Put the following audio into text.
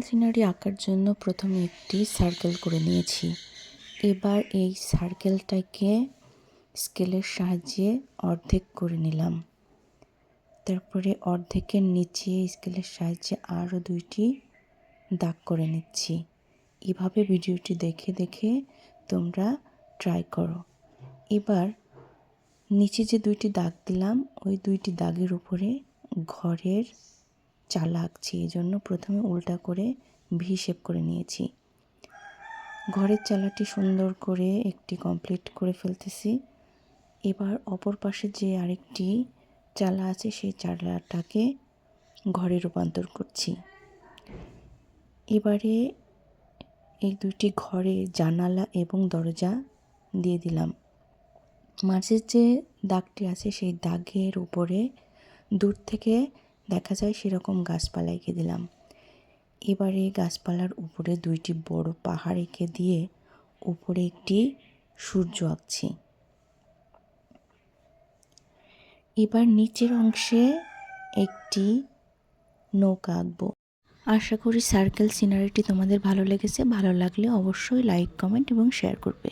Scenery আঁকার জন্য প্রথমে একটি সার্কেল করে নিয়েছি। এবার এই সার্কেলটাকে স্কেলের সাহায্যে অর্ধেক করে নিলাম। তারপরে অর্ধেকের নিচে স্কেলের সাহায্যে আরও 2টি দাগ করে নিচ্ছি। এভাবে ভিডিওটি দেখে দেখে তোমরা ট্রাই করো। এবার নিচে যে 2টি দাগ দিলাম ওই 2টি দাগের উপরে ঘরের চালা আঁকছি। এই জন্য প্রথমে উল্টা করে ভি শেপ করে নিয়েছি। ঘরের চালাটি সুন্দর করে একটি কমপ্লিট করে ফেলতেছি। এবার অপর পাশে যে আরেকটি চালা আছে সেই চালাটাকে ঘরে রূপান্তর করছি। এবারে এই 2টি ঘরে জানালা এবং দরজা দিয়ে দিলাম। মাঝের যে দাগটি আছে সেই দাগের উপরে দূর থেকে দেখা যায় সেরকম গাছপালা এঁকে দিলাম। এবারে গাছপালার উপরে 2টি বড় পাহাড় এঁকে দিয়ে উপরে একটি সূর্য আঁকছি। এবার নিচের অংশে একটি নৌকা আঁকবো। আশা করি সার্কেল সিনারিটি তোমাদের ভালো লেগেছে। ভালো লাগলে অবশ্যই লাইক, কমেন্ট এবং শেয়ার করবে।